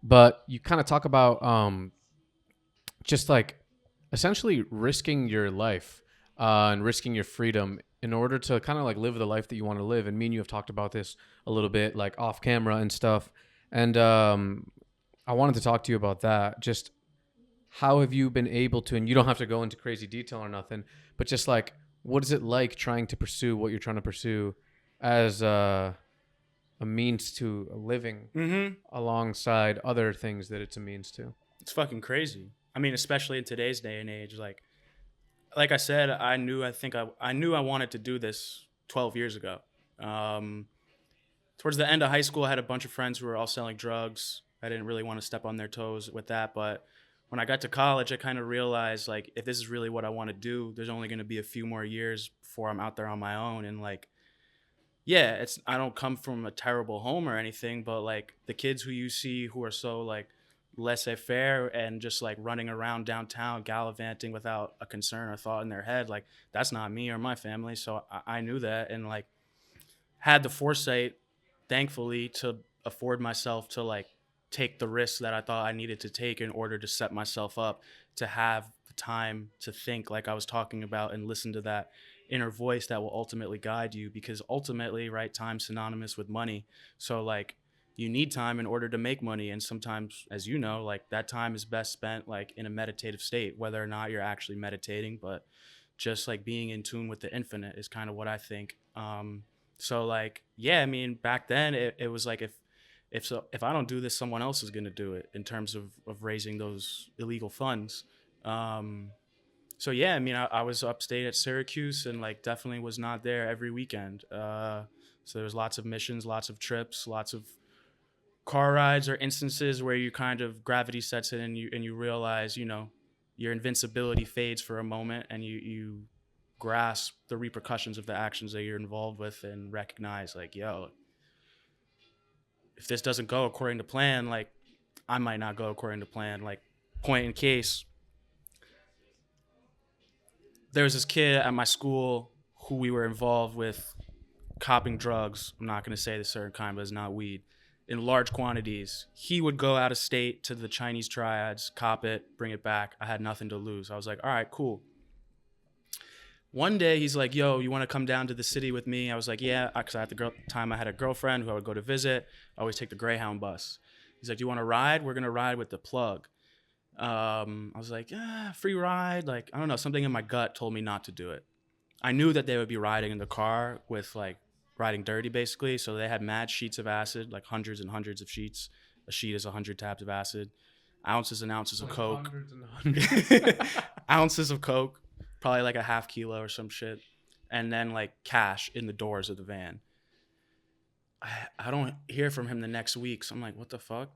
But you kind of talk about just like essentially risking your life and risking your freedom in order to kind of like live the life that you want to live. And me and you have talked about this a little bit, like off camera and stuff. And I wanted to talk to you about that. Just how have you been able to, and you don't have to go into crazy detail or nothing, but just like, what is it like trying to pursue what you're trying to pursue as a means to a living alongside other things that it's a means to? It's fucking crazy. I mean, especially in today's day and age. Like I said, I knew I wanted to do this 12 years ago. Um, Towards the end of high school, I had a bunch of friends who were all selling drugs. I didn't really want to step on their toes with that, but when I got to college, I kind of realized like if this is really what I want to do, there's only going to be a few more years before I'm out there on my own. And like, yeah, it's I don't come from a terrible home or anything, but like the kids who you see who are so like laissez-faire and just like running around downtown gallivanting without a concern or thought in their head, like that's not me or my family. So I knew that and like had the foresight, thankfully, to afford myself to like take the risks that I thought I needed to take in order to set myself up to have the time to think like I was talking about and listen to that inner voice that will ultimately guide you, because ultimately, right, time's synonymous with money. So like you need time in order to make money, and sometimes, as you know, like that time is best spent like in a meditative state, whether or not you're actually meditating, but just like being in tune with the infinite is kind of what I think. So like, yeah, I mean, back then it was like if I don't do this, someone else is gonna do it in terms of raising those illegal funds. Um, so yeah, I mean, I was upstate at Syracuse and like definitely was not there every weekend. So there was lots of missions, lots of trips, lots of car rides or instances where you kind of gravity sets in and you realize, you know, your invincibility fades for a moment and you grasp the repercussions of the actions that you're involved with and recognize like, yo, if this doesn't go according to plan, like I might not go according to plan. Like point in case, there was this kid at my school who we were involved with copping drugs. I'm not going to say the certain kind, but it's not weed, in large quantities. He would go out of state to the Chinese triads, cop it, bring it back. I had nothing to lose. I was like, all right, cool. One day he's like, yo, you want to come down to the city with me? I was like, yeah, because at the time I had a girlfriend who I would go to visit. I always take the Greyhound bus. He's like, do you want to ride? We're going to ride with the plug. I was like, free ride. Like, I don't know, something in my gut told me not to do it. I knew that they would be riding in the car with like riding dirty basically. So they had mad sheets of acid, like hundreds and hundreds of sheets. A sheet is 100 tabs of acid, ounces and ounces of coke, Hundreds and hundreds. ounces of coke, probably like a half kilo or some shit. And then like cash in the doors of the van. I don't hear from him the next week. So I'm like, what the fuck?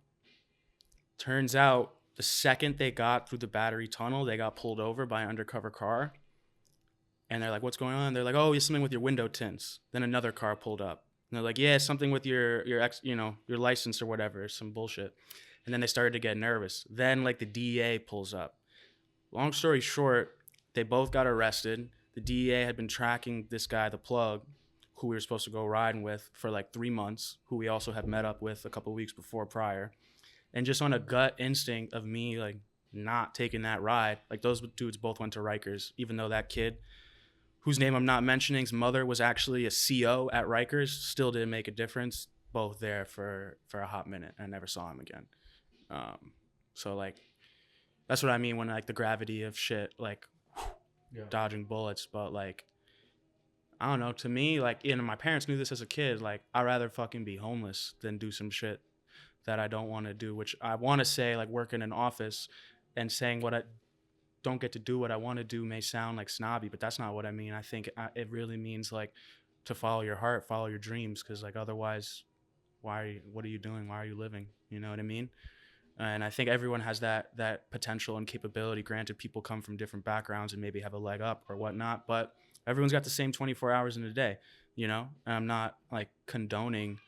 Turns out the second they got through the Battery Tunnel, they got pulled over by an undercover car. And they're like, what's going on? They're like, oh, it's something with your window tints. Then another car pulled up. And they're like, yeah, something with your your license or whatever, some bullshit. And then they started to get nervous. Then like the DEA pulls up. Long story short, they both got arrested. The DEA had been tracking this guy, the plug, who we were supposed to go riding with for like 3 months, who we also had met up with a couple of weeks before prior. And just on a gut instinct of me like not taking that ride, like those dudes both went to Rikers, even though that kid, whose name I'm not mentioning's mother was actually a CO at Rikers, still didn't make a difference. Both there for a hot minute. I never saw him again. So like, that's what I mean when like the gravity of shit, like dodging bullets. But like, I don't know, to me, like, you know, my parents knew this as a kid. Like, I'd rather fucking be homeless than do some shit that I don't want to do, which I want to say, like, work in an office and saying what I don't get to do what I want to do may sound like snobby, but that's not what I mean. I think it really means like to follow your heart, follow your dreams, because like otherwise, what are you doing? Why are you living? You know what I mean? And I think everyone has that potential and capability. Granted, people come from different backgrounds and maybe have a leg up or whatnot, but everyone's got the same 24 hours in a day, you know? And I'm not like condoning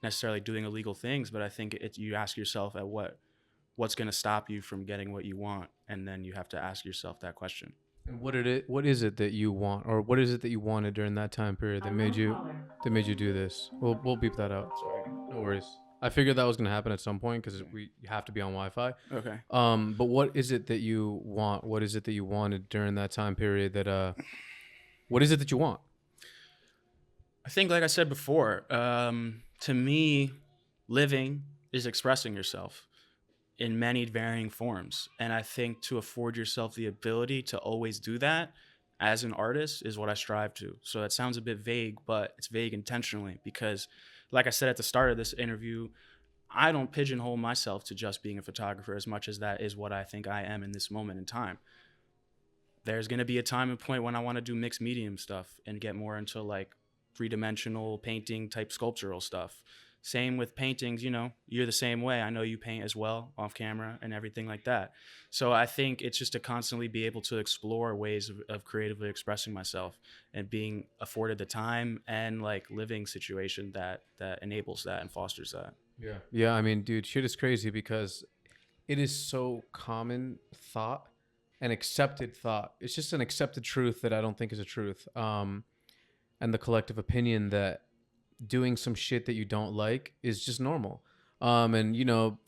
necessarily doing illegal things, but I think you ask yourself at what's going to stop you from getting what you want, and then you have to ask yourself that question. And what is it that you want, or what is it that you wanted during that time period that made you do this? We'll beep that out. Sorry. No worries. I figured that was gonna happen at some point because we have to be on Wi-Fi. Okay. But what is it that you want? What is it that you wanted during that time period? What is it that you want? I think, like I said before, to me, living is expressing yourself in many varying forms. And I think to afford yourself the ability to always do that as an artist is what I strive to. So that sounds a bit vague, but it's vague intentionally because, like I said at the start of this interview, I don't pigeonhole myself to just being a photographer as much as that is what I think I am in this moment in time. There's going to be a time and point when I want to do mixed medium stuff and get more into like three-dimensional painting type sculptural stuff. Same with paintings, you know, you're the same way. I know you paint as well off camera and everything like that. So I think it's just to constantly be able to explore ways of creatively expressing myself and being afforded the time and like living situation that enables that and fosters that. Yeah. Yeah. I mean, dude, shit is crazy because it is so common thought and accepted thought. It's just an accepted truth that I don't think is a truth. And the collective opinion that doing some shit that you don't like is just normal. And you know,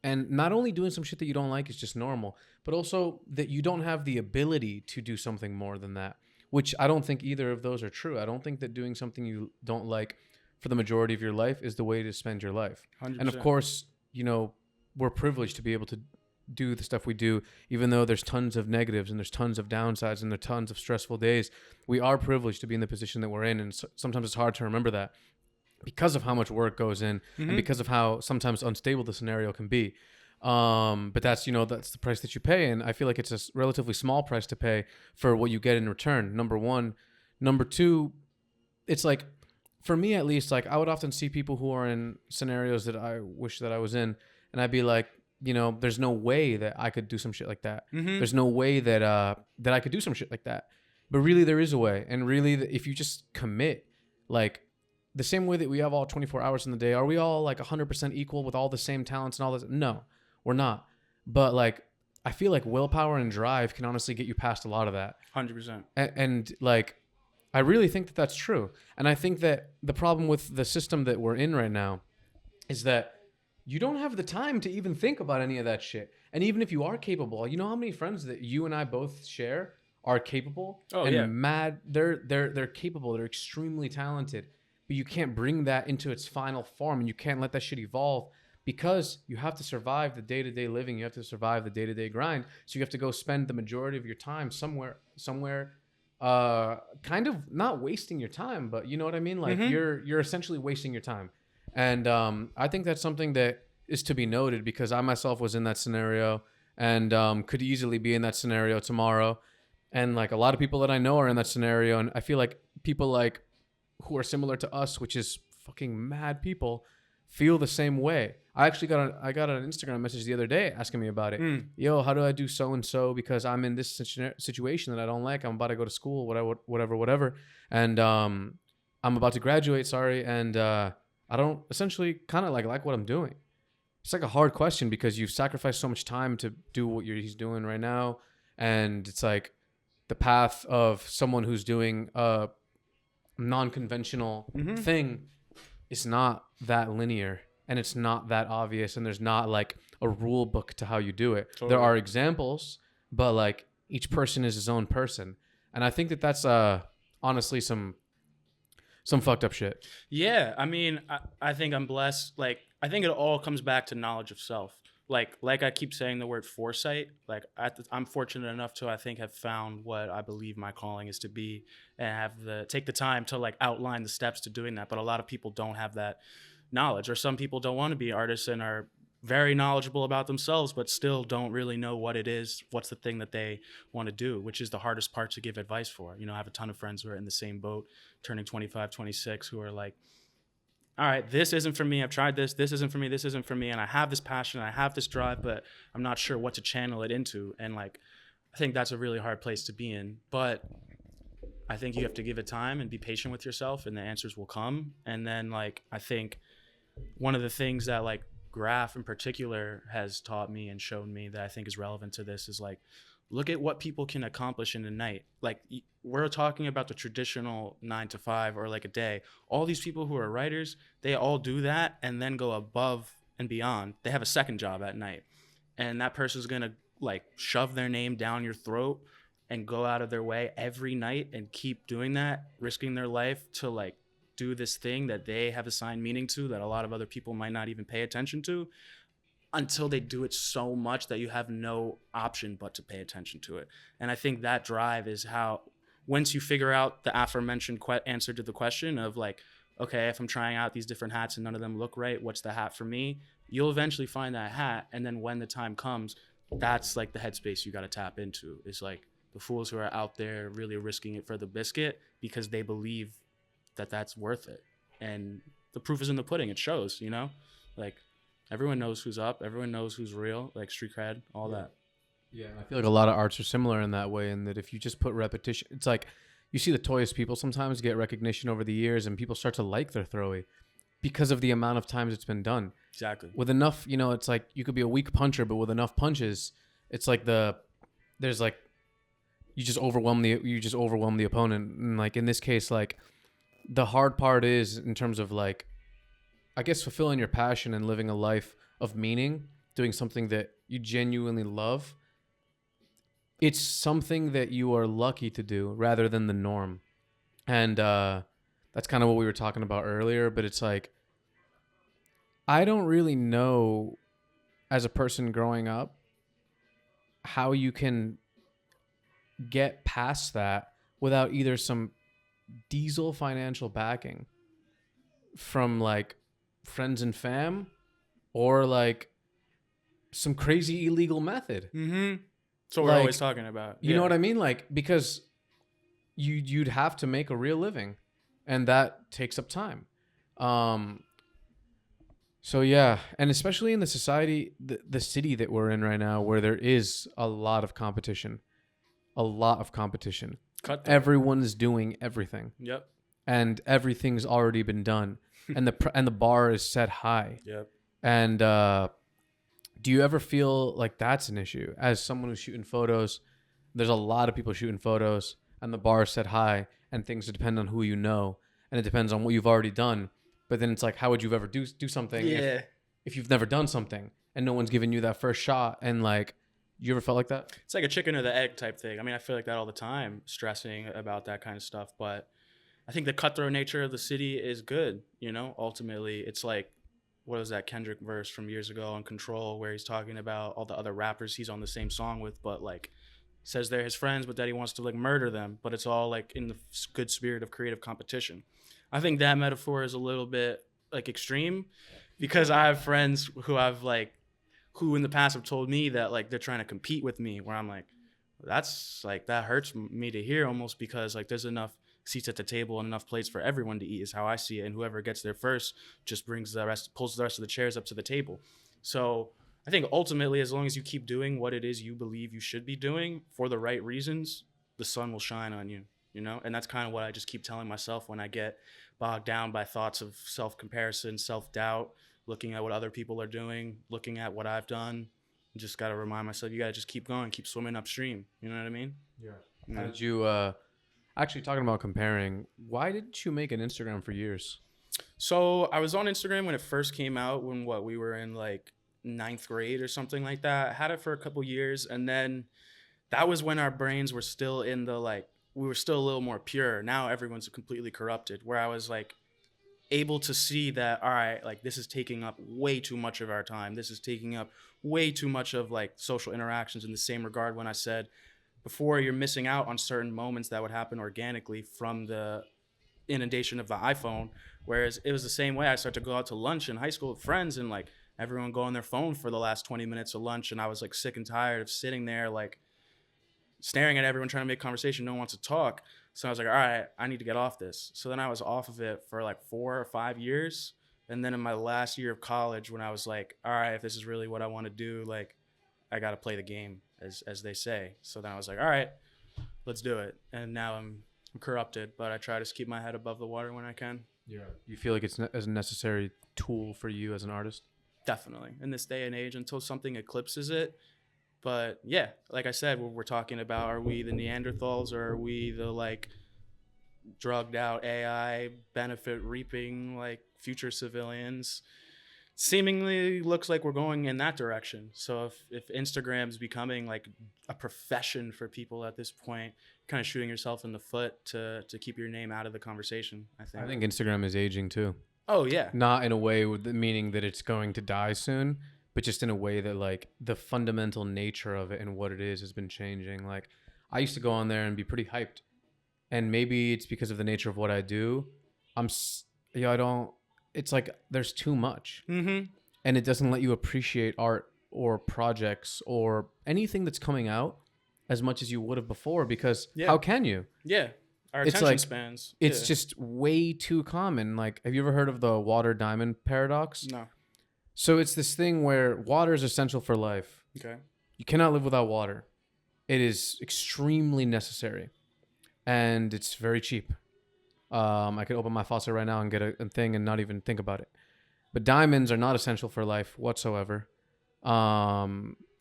and not only doing some shit that you don't like is just normal, but also that you don't have the ability to do something more than that, which I don't think either of those are true. I don't think that doing something you don't like for the majority of your life is the way to spend your life. 100%. And of course, you know, we're privileged to be able to do the stuff we do, even though there's tons of negatives and there's tons of downsides and there's tons of stressful days. We are privileged to be in the position that we're in, and sometimes it's hard to remember that because of how much work goes in and because of how sometimes unstable the scenario can be. But that's, you know, that's the price that you pay, and I feel like it's a relatively small price to pay for what you get in return. Number one. Number two, it's like, for me at least, like I would often see people who are in scenarios that I wish that I was in, and I'd be like, you know, there's no way that I could do some shit like that. There's no way that that I could do some shit like that. But really, there is a way. And really, if you just commit, like the same way that we have all 24 hours in the day, are we all like 100% equal with all the same talents and all this? No, we're not. But like, I feel like willpower and drive can honestly get you past a lot of that. 100%. And like, I really think that that's true. And I think that the problem with the system that we're in right now is that you don't have the time to even think about any of that shit. And even if you are capable, you know how many friends that you and I both share are capable mad. They're capable. They're extremely talented, but you can't bring that into its final form, and you can't let that shit evolve because you have to survive the day-to-day living. You have to survive the day-to-day grind. So you have to go spend the majority of your time somewhere, kind of not wasting your time, but you know what I mean? Like you're essentially wasting your time. And I think that's something that is to be noted because I myself was in that scenario and could easily be in that scenario tomorrow. And like a lot of people that I know are in that scenario. And I feel like people like who are similar to us, which is fucking mad people, feel the same way. I actually got an Instagram message the other day asking me about it. Yo, how do I do so-and-so because I'm in this situation that I don't like. I'm about to go to school, whatever. And I'm about to graduate, and I don't essentially kind of like what I'm doing. It's like a hard question because you've sacrificed so much time to do what he's doing right now. And it's like the path of someone who's doing a non-conventional thing is not that linear and it's not that obvious. And there's not like a rule book to how you do it. Totally. There are examples, but like each person is his own person. And I think that that's honestly some fucked up shit. Yeah, I mean, I think I'm blessed. Like, I think it all comes back to knowledge of self. Like I keep saying the word foresight. Like, I'm fortunate enough to, I think, have found what I believe my calling is to be, and take the time to like outline the steps to doing that. But a lot of people don't have that knowledge, or some people don't want to be artists and are very knowledgeable about themselves, but still don't really know what it is, what's the thing that they want to do, which is the hardest part to give advice for. You know, I have a ton of friends who are in the same boat, turning 25, 26, who are like, all right, this isn't for me. I've tried this. This isn't for me. This isn't for me. And I have this passion. I have this drive, but I'm not sure what to channel it into. And like, I think that's a really hard place to be in. But I think you have to give it time and be patient with yourself, and the answers will come. And then like, I think one of the things that like Graph in particular has taught me and shown me that I think is relevant to this is like look at what people can accomplish in a night. Like we're talking about the traditional 9 to 5 or like a day. All these people who are writers, they all do that and then go above and beyond. They have a second job at night, and that person's gonna like shove their name down your throat and go out of their way every night and keep doing that, risking their life to like do this thing that they have assigned meaning to that a lot of other people might not even pay attention to, until they do it so much that you have no option but to pay attention to it. And I think that drive is how, once you figure out the aforementioned answer to the question of like, okay, if I'm trying out these different hats and none of them look right, what's the hat for me? You'll eventually find that hat. And then when the time comes, that's like the headspace you got to tap into. Is like the fools who are out there really risking it for the biscuit because they believe that that's worth it. And the proof is in the pudding. It shows, you know, like everyone knows who's up. Everyone knows who's real, like street cred, all that. Yeah, I feel like a lot of arts are similar in that way, in that if you just put repetition, it's like you see the toyest people sometimes get recognition over the years, and people start to like their throwy because of the amount of times it's been done. Exactly. With enough, you know, it's like you could be a weak puncher, but with enough punches, it's like there's like you just overwhelm the opponent. And like in this case, like the hard part is in terms of like, I guess, fulfilling your passion and living a life of meaning, doing something that you genuinely love. It's something that you are lucky to do rather than the norm. And that's kind of what we were talking about earlier, but it's like, I don't really know as a person growing up how you can get past that without either some diesel financial backing from like friends and fam or like some crazy illegal method. Mm-hmm. So we're Like, always talking about. You know what I mean? Like, because you'd have to make a real living, and that takes up time. So yeah, and especially in the society, the city that we're in right now, where there is a lot of competition. Cut. Everyone's doing everything, Yep. and everything's already been done, and the bar is set high. Yep. And do you ever feel like that's an issue as someone who's shooting photos? There's a lot of people shooting photos, and the bar is set high, and things depend on who you know, and it depends on what you've already done. But then it's like, how would you ever do something if you've never done something and no one's given you that first shot? And like, you ever felt like that? It's like a chicken or the egg type thing. I mean, I feel like that all the time, stressing about that kind of stuff. But I think the cutthroat nature of the city is good. You know, ultimately, it's like, what was that Kendrick verse from years ago on Control, where he's talking about all the other rappers he's on the same song with, but like says they're his friends, but that he wants to like murder them. But it's all like in the good spirit of creative competition. I think that metaphor is a little bit like extreme, because I have friends who in the past have told me that like they're trying to compete with me, where I'm like, that's like, that hurts me to hear, almost, because like there's enough seats at the table and enough plates for everyone to eat, is how I see it. And whoever gets there first just pulls the rest of the chairs up to the table. So I think ultimately, as long as you keep doing what it is you believe you should be doing for the right reasons, the sun will shine on you, you know? And that's kind of what I just keep telling myself when I get bogged down by thoughts of self-comparison, self-doubt, looking at what other people are doing, looking at what I've done. Just got to remind myself, you got to just keep going, keep swimming upstream. You know what I mean? Yeah. How did you, actually talking about comparing, why didn't you make an Instagram for years? So I was on Instagram when it first came out, when we were in like 9th grade or something like that. I had it for a couple years, and then that was when our brains were still in the like, we were still a little more pure. Now everyone's completely corrupted, where I was like able to see that, all right, like this is taking up way too much of our time. This is taking up way too much of like social interactions, in the same regard when I said before, you're missing out on certain moments that would happen organically from the inundation of the iPhone. Whereas it was the same way. I started to go out to lunch in high school with friends, and like everyone go on their phone for the last 20 minutes of lunch. And I was like sick and tired of sitting there, like staring at everyone trying to make conversation. No one wants to talk. So I was like, all right, I need to get off this. So then I was off of it for like 4 or 5 years. And then in my last year of college, when I was like, all right, if this is really what I want to do, like I got to play the game, as they say. So then I was like, all right, let's do it. And now I'm corrupted, but I try to keep my head above the water when I can. Yeah. You feel like it's as a necessary tool for you as an artist? Definitely. In this day and age, until something eclipses it, But yeah, like I said, we're talking about, are we the Neanderthals, or are we the like drugged out AI benefit reaping like future civilians? Seemingly looks like we're going in that direction. So if Instagram's becoming like a profession for people at this point, kind of shooting yourself in the foot to keep your name out of the conversation, I think. I think Instagram is aging too. Oh yeah. Not in a way with the meaning that it's going to die soon, but just in a way that like the fundamental nature of it and what it is has been changing. Like I used to go on there and be pretty hyped, and maybe it's because of the nature of what I do. I don't. It's like there's too much, Mm-hmm. and it doesn't let you appreciate art or projects or anything that's coming out as much as you would have before. Because Yeah. how can you? Yeah. Our It's attention like- spans. It's Yeah. just way too common. Like, have you ever heard of the water diamond paradox? No. So it's this thing where water is essential for life. Okay. You cannot live without water. It is extremely necessary, and it's very cheap. I could open my faucet right now and get a thing and not even think about it. But diamonds are not essential for life whatsoever,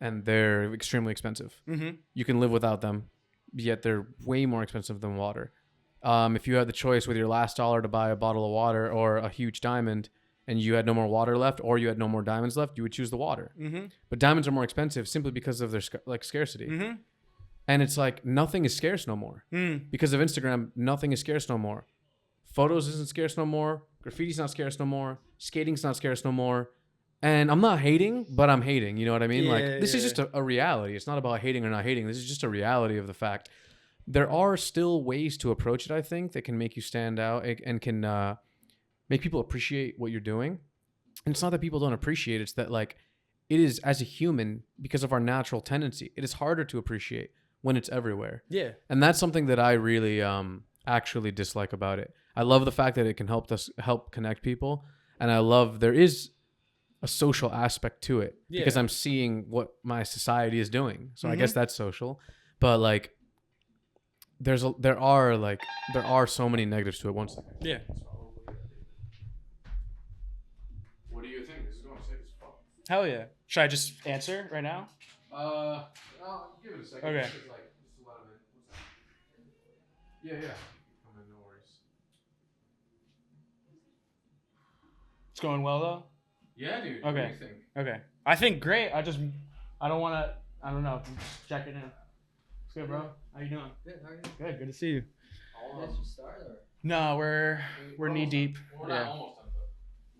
and they're extremely expensive. Mm-hmm. You can live without them, yet they're way more expensive than water. If you had the choice with your last dollar to buy a bottle of water or a huge diamond, and you had no more water left, or you had no more diamonds left, you would choose the water. Mm-hmm. But diamonds are more expensive simply because of their scarcity. Mm-hmm. And it's like nothing is scarce no more. Mm. Because of Instagram, nothing is scarce no more. Photos isn't scarce no more. Graffiti's not scarce no more. Skating's not scarce no more. And I'm not hating, but I'm hating. You know what I mean? Like, this is just a reality. It's not about hating or not hating. This is just a reality of the fact. There are still ways to approach it, I think, that can make you stand out and can make people appreciate what you're doing. And it's not that people don't appreciate it. It's that, like, it is, as a human, because of our natural tendency, it is harder to appreciate when it's everywhere. Yeah. And that's something that I really actually dislike about it. I love the fact that it can help connect people, and I love there is a social aspect to it because Yeah. I'm seeing what my society is doing. So I guess that's social, but like there are so many negatives to it. One second. Yeah. What do you think? This is going safe as fuck. Hell yeah. Should I just answer right now? I'll give it a second. Okay. Just let him in. Yeah. Come in, no worries. It's going well though. Yeah, dude. Okay. What do you think? Okay. I think great. I don't want to. I don't know. I'm just checking in. It's good, bro. How you doing? Good, how are you? Good. Good to see you. You guys just started or? No, we're knee deep. We're Yeah. not almost done though.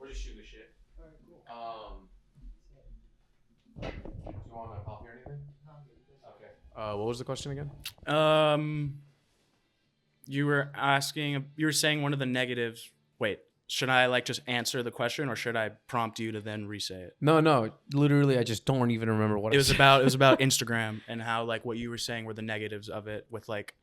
We're just shooting the shit. Alright, cool. Do you want a coffee or anything? Okay. What was the question again? You were asking. You were saying one of the negatives. Wait. Should I like just answer the question, or should I prompt you to then re-say it? No. Literally, I just don't even remember what It I was said. about Instagram and how like what you were saying were the negatives of it, with like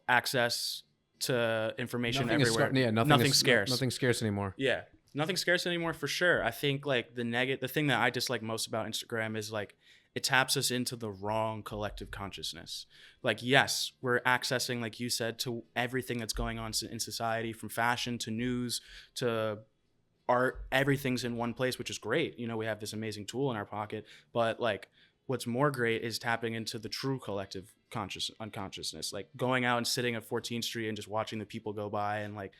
access to information Nothing is everywhere. nothing's scarce. Nothing's scarce anymore. Yeah, nothing's scarce anymore for sure. I think like the thing that I dislike most about Instagram is like it taps us into the wrong collective consciousness. Like, yes, we're accessing, like you said, to everything that's going on in society, from fashion to news to art. Everything's in one place, which is great. You know, we have this amazing tool in our pocket, but like what's more great is tapping into the true collective unconsciousness, like going out and sitting at 14th Street and just watching the people go by and like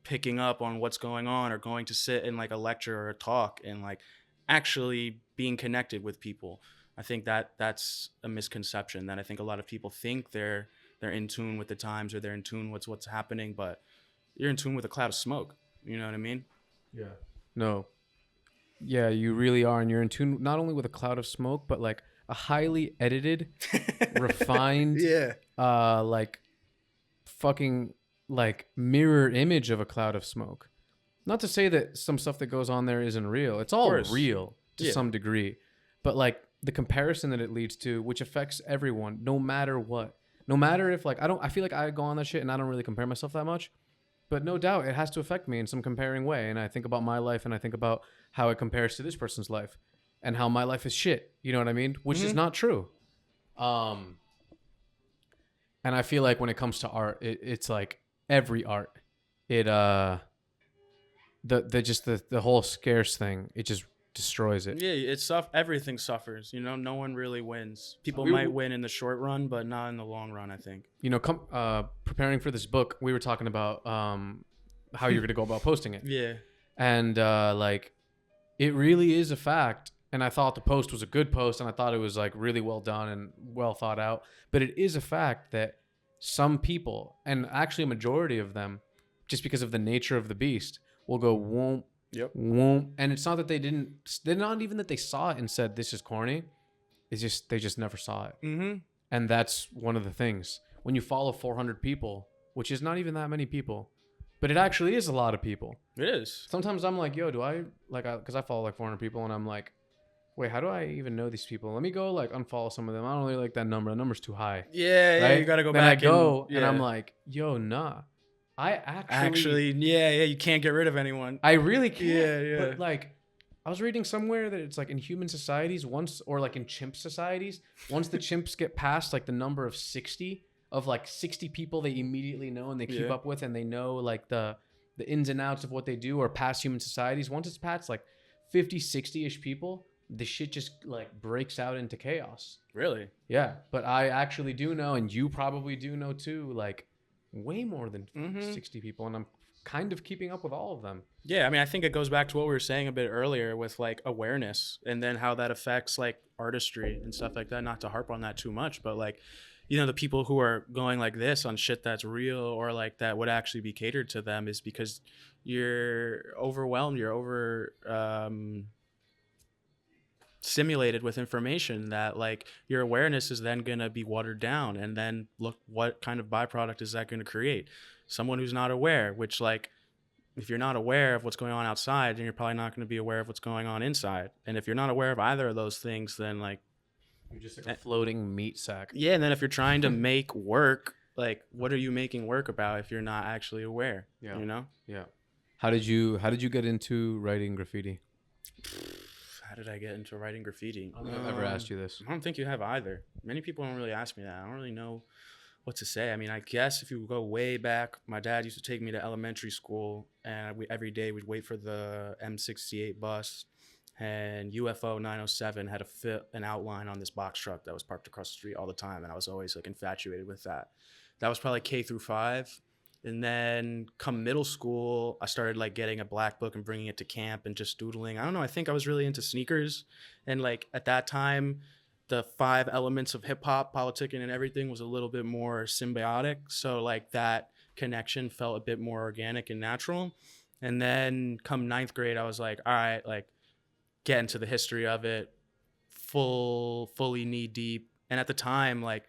picking up on what's going on, or going to sit in like a lecture or a talk and like actually being connected with people. I think that's a misconception, that I think a lot of people think they're in tune with the times, or they're in tune with what's happening, but you're in tune with a cloud of smoke. You know what I mean? Yeah. No. Yeah, you really are, and you're in tune not only with a cloud of smoke, but like a highly edited, refined, like fucking like mirror image of a cloud of smoke. Not to say that some stuff that goes on there isn't real. It's all course. real to Yeah. some degree, but like the comparison that it leads to, which affects everyone, no matter what. No matter if like I feel like I go on that shit and I don't really compare myself that much, but no doubt it has to affect me in some comparing way. And I think about my life and I think about how it compares to this person's life and how my life is shit. You know what I mean? Which is not true. And I feel like when it comes to art, it's like every art, the whole scarce thing, it just destroys it. Yeah, everything suffers. You know, no one really wins. People we- might win in the short run, but not in the long run, I think. You know, preparing for this book, we were talking about how you're going to go about posting it. Yeah. And like, it really is a fact. And I thought the post was a good post, and I thought it was like really well done and well thought out. But it is a fact that some people, and actually a majority of them, just because of the nature of the beast, will go won't, won't. And it's not that they're not even that they saw it and said this is corny. It's just they just never saw it. Mm-hmm. And that's one of the things. When you follow 400 people, which is not even that many people, but it actually is a lot of people. It is. Sometimes I'm like, yo, do I like, because I follow like 400 people, and I'm like, wait, how do I even know these people? Let me go like unfollow some of them. I don't really like that number. The number's too high. Yeah, right? you gotta go then back. I go and yeah. I'm like, yo, nah. I actually, yeah, you can't get rid of anyone. I really can't. Yeah. But like, I was reading somewhere that it's like in human societies, or like in chimp societies, once the chimps get past like the number of 60 people they immediately know and they keep up with, and they know like the ins and outs of what they do, or past human societies. Once it's past like 50, 60-ish people, the shit just like breaks out into chaos. Really? Yeah. But I actually do know, and you probably do know too, like way more than 60 people. And I'm kind of keeping up with all of them. Yeah. I mean, I think it goes back to what we were saying a bit earlier with like awareness, and then how that affects like artistry and stuff like that. Not to harp on that too much, but like, you know, the people who are going like this on shit that's real, or like that would actually be catered to them, is because you're overwhelmed. You're over, stimulated with information that like your awareness is then going to be watered down, and then look what kind of byproduct is that going to create. Someone who's not aware, which like if you're not aware of what's going on outside, then you're probably not going to be aware of what's going on inside. And if you're not aware of either of those things, then like you're just like a floating meat sack. Yeah. And then if you're trying to make work, like what are you making work about if you're not actually aware? Yeah. You know? Yeah. How did you get into writing graffiti? How did I get into writing graffiti? I don't think I've ever asked you this. I don't think you have either. Many people don't really ask me that. I don't really know what to say. I mean, I guess if you go way back, my dad used to take me to elementary school, and every day we'd wait for the M68 bus, and UFO 907 had an outline on this box truck that was parked across the street all the time, and I was always like infatuated with that. That was probably K through 5. And then come middle school, I started like getting a black book and bringing it to camp and just doodling. I don't know. I think I was really into sneakers. And like at that time, the 5 elements of hip hop, politicking, and everything was a little bit more symbiotic. So like that connection felt a bit more organic and natural. And then come 9th grade, I was like, all right, like get into the history of it, fully knee deep. And at the time, like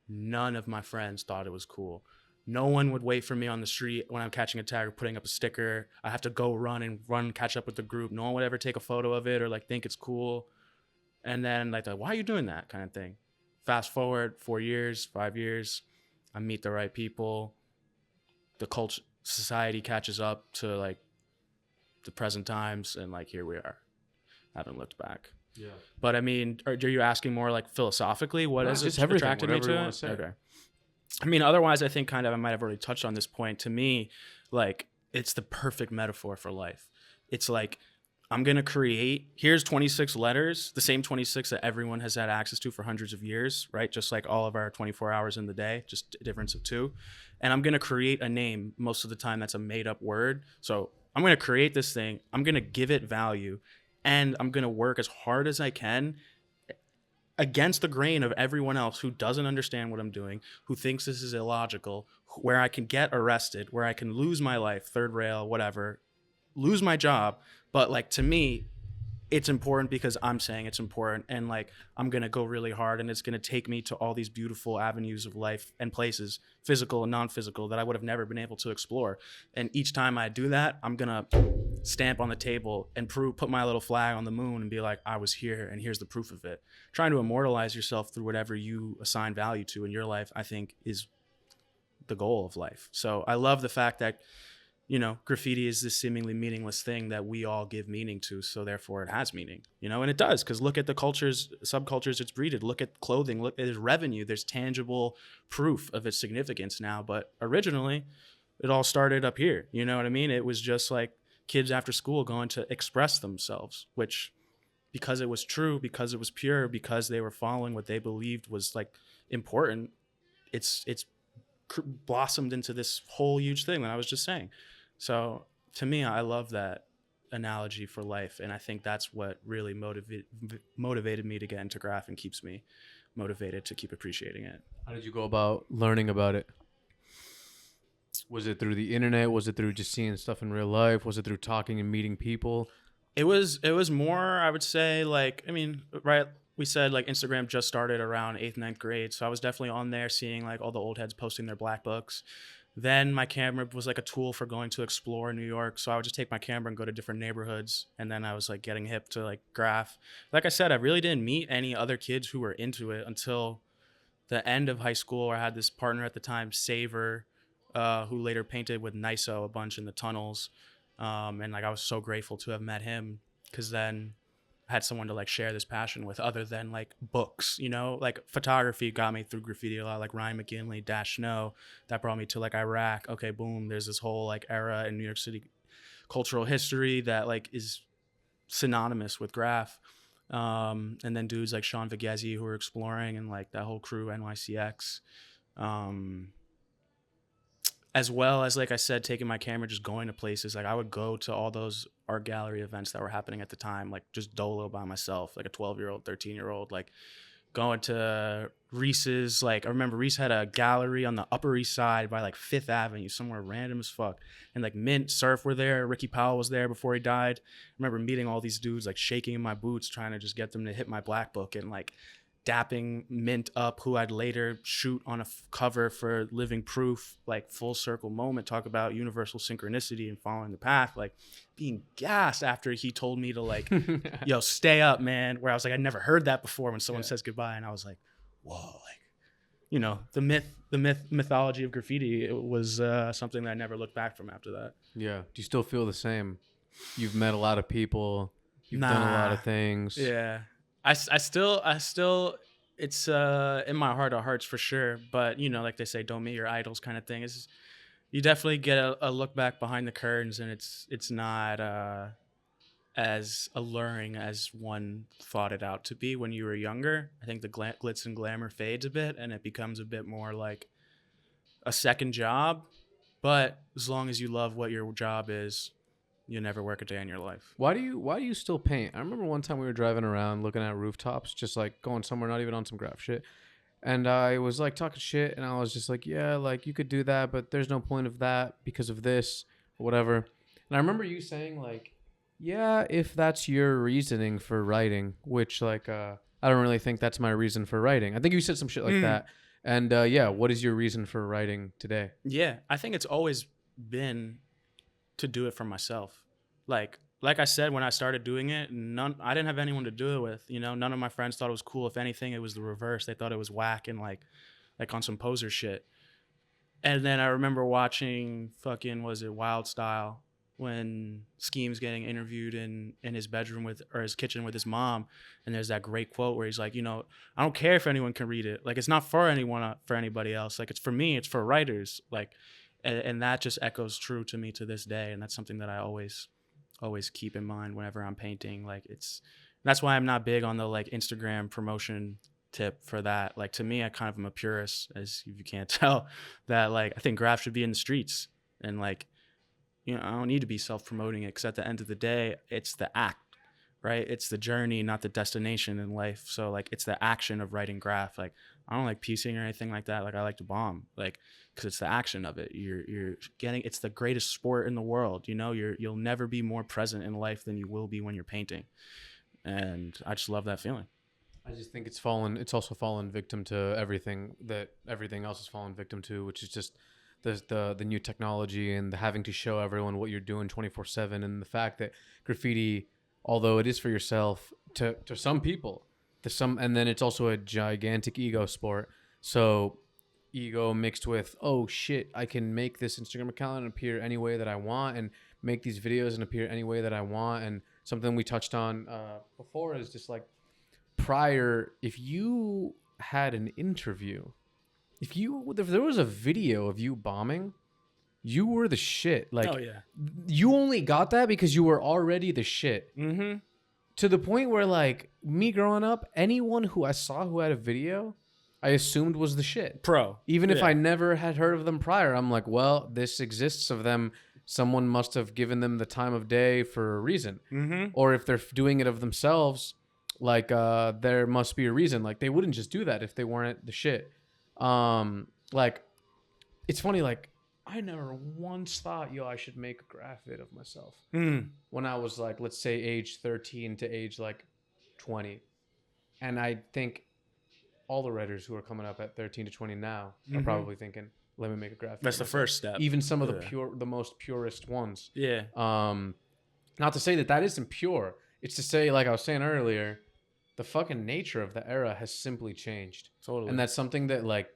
none of my friends thought it was cool. No one would wait for me on the street when I'm catching a tag or putting up a sticker. I have to go run, catch up with the group. No one would ever take a photo of it or like think it's cool. And then like, why are you doing that kind of thing? Fast forward 4 years, 5 years, I meet the right people. The culture, society catches up to like the present times, and like here we are. I haven't looked back. Yeah. But I mean, are you asking more like philosophically? What has it attracted me to it? Okay. I mean, otherwise, I think kind of I might have already touched on this point. To me, like, it's the perfect metaphor for life. It's like, I'm going to create, here's 26 letters, the same 26 that everyone has had access to for hundreds of years, right? Just like all of our 24 hours in the day, just a difference of 2. And I'm going to create a name. Most of the time, that's a made up word. So I'm going to create this thing. I'm going to give it value. And I'm going to work as hard as I can against the grain of everyone else who doesn't understand what I'm doing, who thinks this is illogical, where I can get arrested, where I can lose my life, third rail, whatever, lose my job. But like, to me, it's important because I'm saying it's important, and like, I'm going to go really hard, and it's going to take me to all these beautiful avenues of life and places, physical and non-physical, that I would have never been able to explore. And each time I do that, I'm going to stamp on the table and put my little flag on the moon and be like, I was here and here's the proof of it. Trying to immortalize yourself through whatever you assign value to in your life, I think, is the goal of life. So I love the fact that, you know, graffiti is this seemingly meaningless thing that we all give meaning to, so therefore it has meaning, you know, and it does, because look at the cultures, subcultures it's breeded, look at clothing, look at its revenue, there's tangible proof of its significance now. But originally, it all started up here, you know what I mean? It was just like kids after school going to express themselves, which, because it was true, because it was pure, because they were following what they believed was like important, it's blossomed into this whole huge thing that I was just saying. So to me, I love that analogy for life, and I think that's what really motivated me to get into graph and keeps me motivated to keep appreciating it. How did you go about learning about it? Was it through the internet? Was it through just seeing stuff in real life? Was it through talking and meeting people? It was more, I would say, like, I mean, right, we said like Instagram just started around 8th, 9th grade, so I was definitely on there seeing like all the old heads posting their black books. Then my camera was like a tool for going to explore New York, so I would just take my camera and go to different neighborhoods, and then I was like getting hip to like graph. Like I said, I really didn't meet any other kids who were into it until the end of high school. I had this partner at the time, Saver, who later painted with NISO a bunch in the tunnels. And like I was so grateful to have met him, because then I had someone to like share this passion with, other than like books, you know. Like photography got me through graffiti a lot, like Ryan McGinley, Dash Snow, that brought me to like Iraq. Okay, boom, there's this whole like era in New York City cultural history that like is synonymous with graph. And then dudes like Sean Vigezi who were exploring, and like that whole crew, NYCX. As well as, like I said, taking my camera, just going to places. Like I would go to all those art gallery events that were happening at the time, like just dolo by myself, like a 12-year-old, 13-year-old, like going to Reese's. Like I remember Reese had a gallery on the Upper East Side by like 5th Avenue, somewhere random as fuck. And like Mint, Surf were there. Ricky Powell was there before he died. I remember meeting all these dudes, like shaking in my boots, trying to just get them to hit my black book, and like dapping Mint up, who I'd later shoot on a cover for Living Proof, like full circle moment, talk about universal synchronicity and following the path, like being gassed after he told me to like, yo, stay up, man. Where I was like, I'd never heard that before when someone says goodbye. And I was like, whoa, like, you know, the mythology of graffiti, it was something that I never looked back from after that. Yeah. Do you still feel the same? You've met a lot of people. You've done a lot of things. Yeah. I still, it's in my heart of hearts for sure. But, you know, like they say, don't meet your idols kind of thing. It's, you definitely get a look back behind the curtains, and it's not as alluring as one thought it out to be when you were younger. I think the glitz and glamour fades a bit, and it becomes a bit more like a second job. But as long as you love what your job is, you'll never work a day in your life. Why do you still paint? I remember one time we were driving around looking at rooftops, just like going somewhere, not even on some graph shit. And I was like talking shit, and I was just like, yeah, like you could do that, but there's no point of that because of this or whatever. And I remember you saying like, yeah, if that's your reasoning for writing, which like, I don't really think that's my reason for writing. I think you said some shit like that. And yeah, what is your reason for writing today? Yeah, I think it's always been to do it for myself. Like I said, when I started doing it, I didn't have anyone to do it with. You know, none of my friends thought it was cool. If anything, it was the reverse. They thought it was whack and like on some poser shit. And then I remember watching fucking, was it Wild Style, when Scheme's getting interviewed in his bedroom or his kitchen with his mom, and there's that great quote where he's like, you know, I don't care if anyone can read it. Like it's not for anyone, for anybody else. Like it's for me. It's for writers. Like. And that just echoes true to me to this day. And that's something that I always keep in mind whenever I'm painting. Like that's why I'm not big on the like Instagram promotion tip for that. Like to me, I kind of am a purist, as you can't tell, that like I think graph should be in the streets. And like, you know, I don't need to be self-promoting it, because at the end of the day, it's the act, right? It's the journey, not the destination in life. So like it's the action of writing graph. Like I don't like piecing or anything like that. Like I like to bomb, like, because it's the action of it. You're getting, it's the greatest sport in the world. You know, you'll never be more present in life than you will be when you're painting. And I just love that feeling. I just think it's also fallen victim to everything that everything else has fallen victim to, which is just the new technology and the having to show everyone what you're doing 24/7. And the fact that graffiti, although it is for yourself, to some people, and then it's also a gigantic ego sport. So ego mixed with, oh shit, I can make this Instagram account and appear any way that I want, and make these videos and appear any way that I want. And something we touched on before is just like, prior, if you had an interview, if there was a video of you bombing, you were the shit. Like, Oh yeah. you only got that because you were already the shit. Mm-hmm. To the point where, like, me growing up, anyone who I saw who had a video, I assumed was the shit. Pro. Even if Yeah. I never had heard of them prior, I'm like, well, this exists of them. Someone must have given them the time of day for a reason. Mm-hmm. Or if they're doing it of themselves, like, there must be a reason. Like, they wouldn't just do that if they weren't the shit. Like, it's funny, like, I never once thought, yo, I should make a graphic of myself. When I was, like, let's say age 13 to age, like, 20. And I think all the writers who are coming up at 13 to 20 now are probably thinking, let me make a graphic. That's the first step. Even some of the most purest ones. Yeah. Not to say that that isn't pure. It's to say, like I was saying earlier, the fucking nature of the era has simply changed. Totally. And that's something that, like,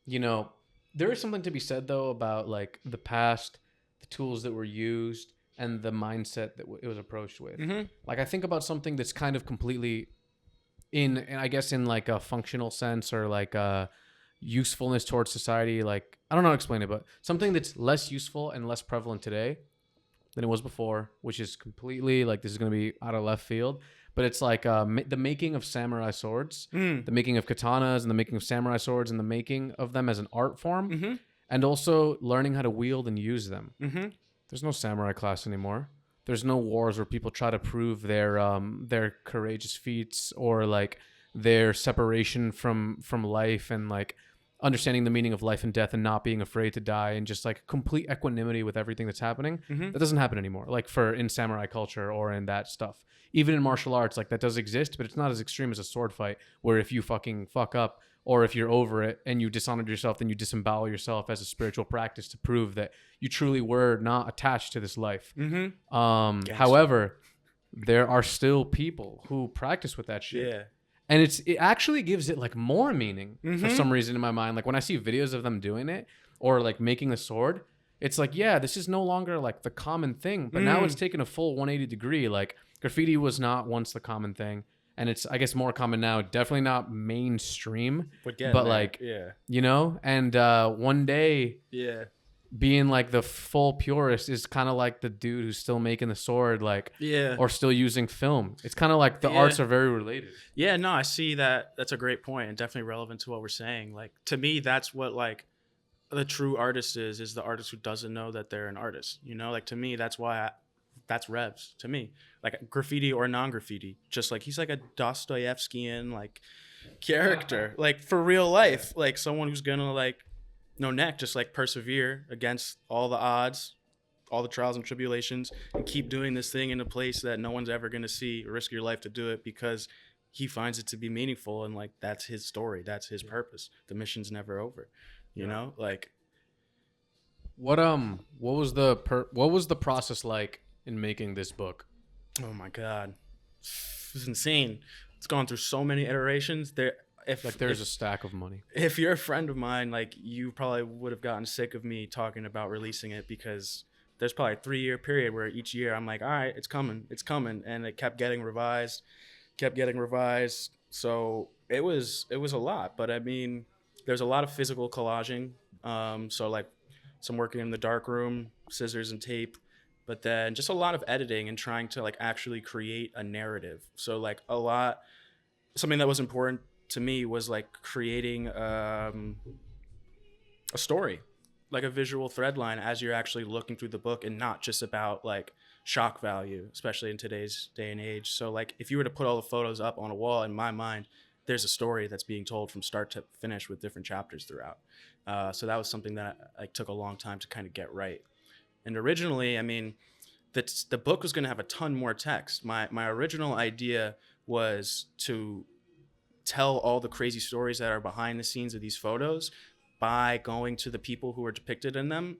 you know, there is something to be said, though, about, like, the past, the tools that were used, and the mindset that it was approached with. Like, I think about something that's kind of completely I guess in like a functional sense, or like a usefulness towards society. Like, I don't know how to explain it, but something that's less useful and less prevalent today than it was before, which is completely, like, this is going to be out of left field, but it's like the making of samurai swords, the making of katanas, and the making of samurai swords, and the making of them as an art form, and also learning how to wield and use them. There's no samurai class anymore. There's no wars where people try to prove their courageous feats, or like their separation from life, and like understanding the meaning of life and death, and not being afraid to die, and just like complete equanimity with everything that's happening. That doesn't happen anymore. Like, in samurai culture or in that stuff, even in martial arts, like, that does exist, but it's not as extreme as a sword fight, where if you fucking fuck up, or if you're over it and you dishonored yourself, then you disembowel yourself as a spiritual practice to prove that you truly were not attached to this life. However, there are still people who practice with that shit. Yeah. And it actually gives it, like, more meaning for some reason in my mind. Like, when I see videos of them doing it, or like making a sword, it's like, yeah, this is no longer like the common thing, but now it's taken a full 180 degree. Like, graffiti was not once the common thing, and it's, I guess, more common now. Definitely not mainstream, but like, yeah, you know. And one day, yeah, being like the full purist is kind of like the dude who's still making the sword, like, yeah, or still using film. It's kind of like the arts are very related. Yeah, no, I see that. That's a great point, and definitely relevant to what we're saying. Like, to me, that's what, like, the true artist is the artist who doesn't know that they're an artist. You know, like, to me, that's why that's Revs to me. Like, graffiti or non-graffiti, just like, he's like a Dostoevskian, like, character, like, for real life, like someone who's gonna, like, no neck, just like persevere against all the odds, all the trials and tribulations, and keep doing this thing in a place that no one's ever gonna see, risk your life to do it, because he finds it to be meaningful, and like, that's his story, that's his purpose. The mission's never over, you know. Like, what was the process like in making this book? oh my god, it's insane. It's gone through so many iterations. There's a stack of money. If you're a friend of mine, like, you probably would have gotten sick of me talking about releasing it, because there's probably a 3-year period where each year I'm like, all right, it's coming, and it kept getting revised. So it was a lot, but I mean, there's a lot of physical collaging. So like, some working in the dark room, scissors and tape, but then just a lot of editing and trying to, like, actually create a narrative. So like, something that was important to me was, like, creating a story, like a visual thread line as you're actually looking through the book, and not just about, like, shock value, especially in today's day and age. So like, if you were to put all the photos up on a wall, in my mind, there's a story that's being told from start to finish with different chapters throughout. So that was something that I took a long time to kind of get right. And originally, I mean, the book was going to have a ton more text. My original idea was to tell all the crazy stories that are behind the scenes of these photos by going to the people who are depicted in them,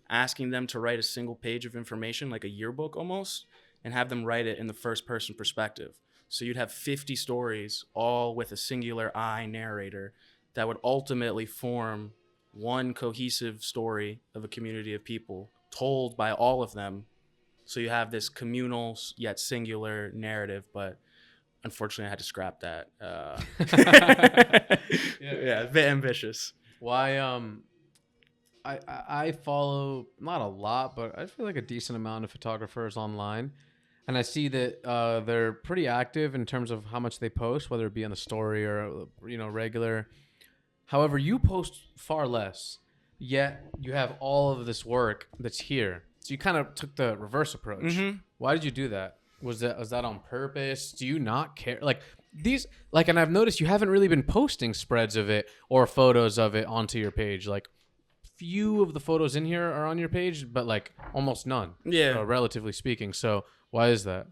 asking them to write a single page of information, like a yearbook almost, and have them write it in the first person perspective. So you'd have 50 stories, all with a singular I narrator, that would ultimately form one cohesive story of a community of people told by all of them. So you have this communal yet singular narrative, but unfortunately I had to scrap that. Yeah, a bit ambitious. Why I follow not a lot, but I feel like a decent amount of photographers online, and I see that they're pretty active in terms of how much they post, whether it be on the story or regular. However, you post far less, yet you have all of this work that's here. So you kind of took the reverse approach. Why did you do that? Was that on purpose? Do you not care? Like these, like, and I've noticed you haven't really been posting spreads of it or photos of it onto your page. Like, few of the photos in here are on your page, but like almost none. Yeah. Relatively speaking. So why is that?